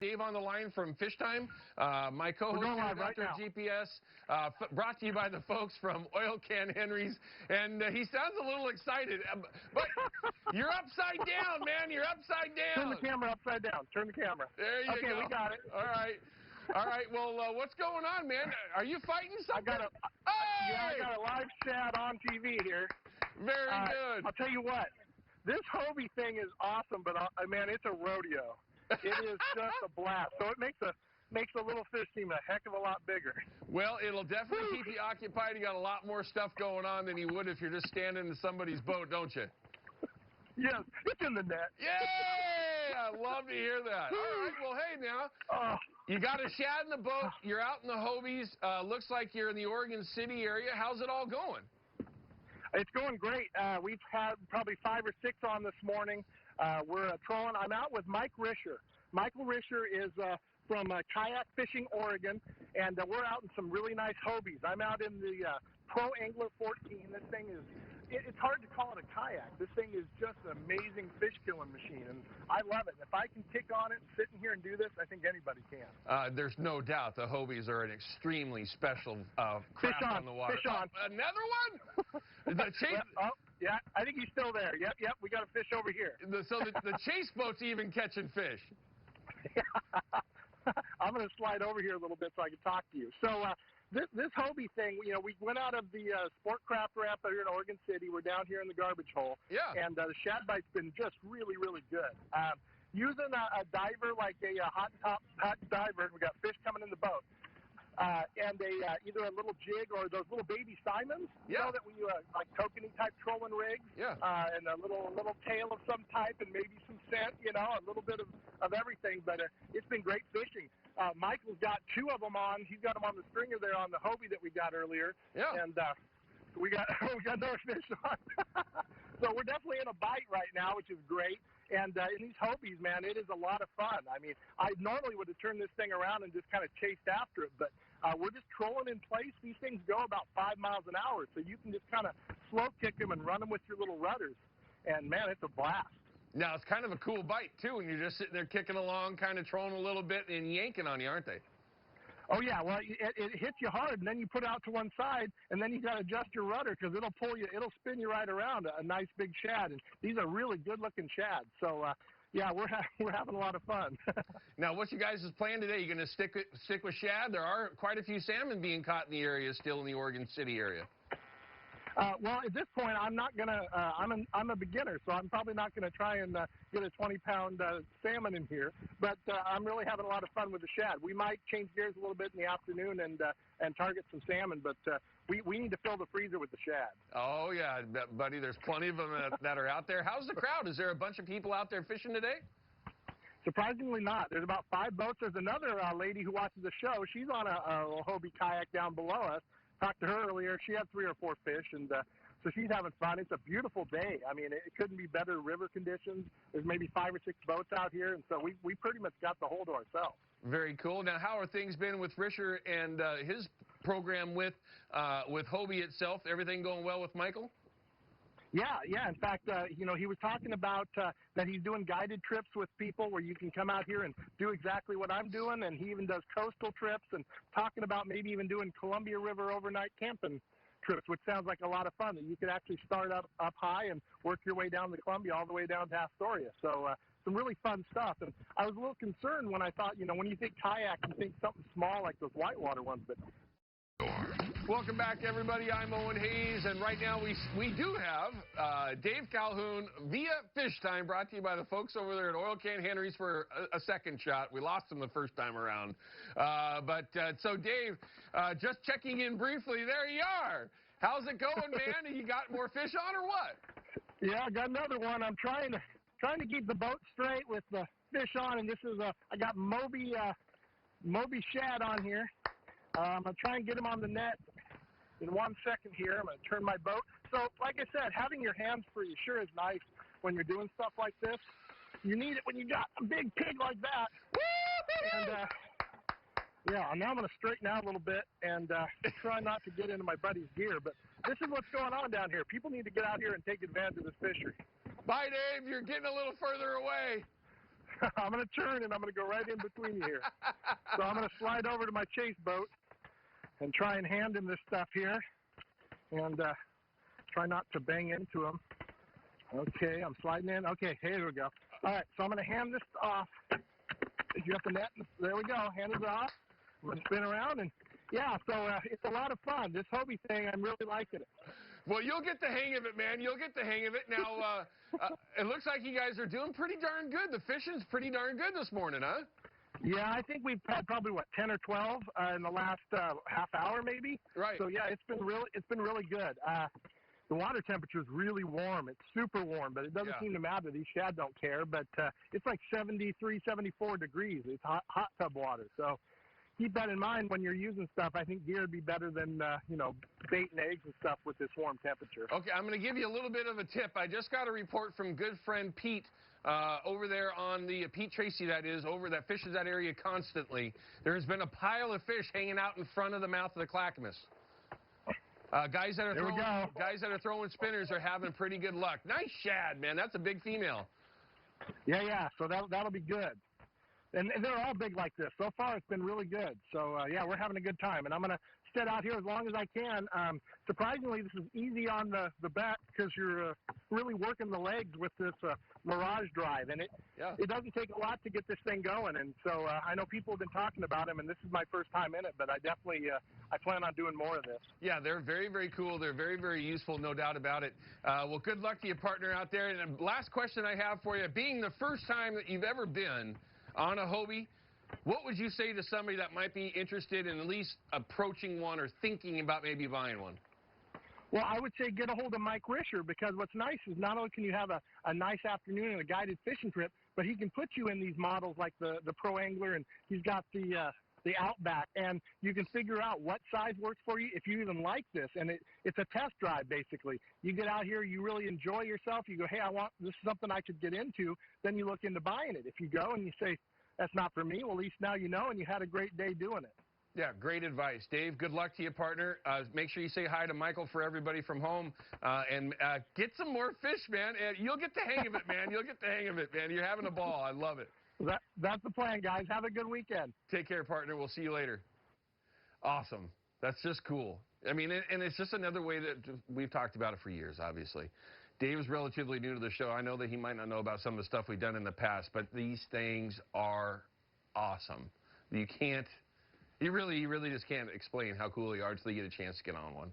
Dave on the line from Fish Time. My co-host here, Dr. GPS, brought to you by the folks from Oil Can Henry's. And he sounds a little excited. But you're upside down, man. You're upside down. Turn the camera upside down. Turn the camera. There you go. Okay, we got it. All right. All right. Well, what's going on, man? Are you fighting something? I got a live Shad on TV here. Very good. I'll tell you what. This Hobie thing is awesome, but man, it's a rodeo. It is just a blast. So it makes a little fish seem a heck of a lot bigger. Well, it'll definitely keep you occupied. You got a lot more stuff going on than you would if you're just standing in somebody's boat, don't you? Yes, it's in the net. Yay! I love to hear that. All right, well, hey, now, you got a Shad in the boat. You're out in the Hobies. Looks like you're in the Oregon City area. How's it all going? It's going great. We've had probably 5 or 6 on this morning. We're trolling. I'm out with Mike Rischer. Michael Rischer is from Kayak Fishing, Oregon, and we're out in some really nice Hobies. I'm out in the Pro Angler 14. This thing is, it's hard to call it a kayak. This thing is just an amazing fish killing machine, and I love it. If I can kick on it and sit in here and do this, I think anybody can. There's no doubt the Hobies are an extremely special craft on the water. Fish on. Another one? The chase. Yeah, I think he's still there. Yep, we got a fish over here. So the chase boat's even catching fish. I'm going to slide over here a little bit so I can talk to you. So this Hobie thing, we went out of the sport craft ramp out here in Oregon City. We're down here in the garbage hole. Yeah. And the Shad bite's been just really, really good. Using a diver like a hot diver, we got fish coming in the boat. And either a little jig or those little baby Simons, you know, that we like kokanee type trolling rigs, and a little tail of some type, and maybe some scent, a little bit of everything. But it's been great fishing. Michael's got 2 of them on. He's got them on the stringer there on the Hobie that we got earlier. Yeah. And we got another fish on. So we're definitely in a bite right now, which is great. And in these Hobies, man, it is a lot of fun. I mean, I normally would have turned this thing around and just kind of chased after it, but we're just trolling in place. These things go about 5 miles an hour, so you can just kind of slow kick them and run them with your little rudders. And, man, it's a blast. Now, it's kind of a cool bite, too, when you're just sitting there kicking along, kind of trolling a little bit and yanking on you, aren't they? Oh, yeah. Well, it hits you hard, and then you put it out to one side, and then you got to adjust your rudder because it'll spin you right around a nice big Shad. And these are really good-looking Shads. So, yeah, we're having a lot of fun. Now, what's your guys' plan today? You going to stick with Shad? There are quite a few salmon being caught in the area still in the Oregon City area. Well, at this point, I'm not gonna. I'm a beginner, so I'm probably not gonna try and get a 20-pound salmon in here. But I'm really having a lot of fun with the Shad. We might change gears a little bit in the afternoon and target some salmon, but we need to fill the freezer with the Shad. Oh yeah, buddy. There's plenty of them that are out there. How's the crowd? Is there a bunch of people out there fishing today? Surprisingly not. There's about 5 boats. There's another lady who watches the show. She's on a Hobie kayak down below us. Talked to her earlier. She had 3 or 4 fish, and so she's having fun. It's a beautiful day. I mean, it couldn't be better river conditions. There's maybe 5 or 6 boats out here, and so we pretty much got the hole to ourselves. Very cool. Now, how are things been with Rischer and his program with Hobie itself? Everything going well with Michael? Yeah. In fact, he was talking about that he's doing guided trips with people where you can come out here and do exactly what I'm doing, and he even does coastal trips and talking about maybe even doing Columbia River overnight camping trips, which sounds like a lot of fun, that you could actually start up high and work your way down the Columbia all the way down to Astoria. So some really fun stuff. And I was a little concerned when I thought, when you think kayak, you think something small like those whitewater ones, but... Welcome back, everybody. I'm Owen Hayes, and right now we do have Dave Calhoun via Fish Time, brought to you by the folks over there at Oil Can Henry's for a second shot. We lost them the first time around. So, Dave, just checking in briefly, there you are. How's it going, man? You got more fish on or what? Yeah, I got another one. I'm trying to keep the boat straight with the fish on, and this is I got Moby Shad on here. I'm going to try and get him on the net in 1 second here. I'm going to turn my boat. So, like I said, having your hands free sure is nice when you're doing stuff like this. You need it when you got a big pig like that. And, yeah, now I'm going to straighten out a little bit and try not to get into my buddy's gear. But this is what's going on down here. People need to get out here and take advantage of this fishery. Bye, Dave. You're getting a little further away. I'm going to turn, and I'm going to go right in between you here. So I'm going to slide over to my chase boat and try and hand him this stuff here, and try not to bang into him. Okay, I'm sliding in. Okay, here we go. All right, so I'm going to hand this off. You got the net. There we go. Hand it off. I'm going to spin around, and yeah, so it's a lot of fun. This Hobie thing, I'm really liking it. Well, you'll get the hang of it, man. You'll get the hang of it. Now, it looks like you guys are doing pretty darn good. The fishing's pretty darn good this morning, huh? Yeah, I think we've had probably, 10 or 12 in the last half hour maybe. Right. So, yeah, it's been really good. The water temperature is really warm. It's super warm, but it doesn't seem to matter. These shad don't care, but it's like 73, 74 degrees. It's hot tub water. So keep that in mind when you're using stuff. I think gear would be better than, bait and eggs and stuff with this warm temperature. Okay, I'm going to give you a little bit of a tip. I just got a report from good friend Pete over there on the, Pete Tracy that fishes that area constantly. There's been a pile of fish hanging out in front of the mouth of the Clackamas. Guys that are throwing spinners are having pretty good luck. Nice shad, man. That's a big female. Yeah. So that'll be good. And they're all big like this. So far, it's been really good. So, yeah, we're having a good time. And I'm going to sit out here as long as I can. Surprisingly, this is easy on the back because you're really working the legs with this Mirage drive. And it doesn't take a lot to get this thing going. And so I know people have been talking about them, and this is my first time in it. But I definitely I plan on doing more of this. Yeah, they're very, very cool. They're very, very useful, no doubt about it. Well, good luck to your partner out there. And last question I have for you, being the first time that you've ever been on a Hobie, what would you say to somebody that might be interested in at least approaching one or thinking about maybe buying one? Well, I would say get a hold of Mike Rischer, because what's nice is not only can you have a nice afternoon and a guided fishing trip, but he can put you in these models like the Pro Angler, and he's got the Outback, and you can figure out what size works for you if you even like this. And it's a test drive, basically. You get out here, you really enjoy yourself, you go, hey, this is something I could get into, then you look into buying it. If you go and you say, that's not for me, well, at least now you know, and you had a great day doing it. Yeah, great advice. Dave, good luck to you, partner. Make sure you say hi to Michael for everybody from home, and get some more fish, man. You'll get the hang of it, man. You'll get the hang of it, man. You're having a ball. I love it. That's the plan, guys. Have a good weekend. Take care, partner. We'll see you later. Awesome. That's just cool. I mean, and it's just another way that we've talked about it for years, obviously. Dave is relatively new to the show. I know that he might not know about some of the stuff we've done in the past, but these things are awesome. You really just can't explain how cool they are until you get a chance to get on one.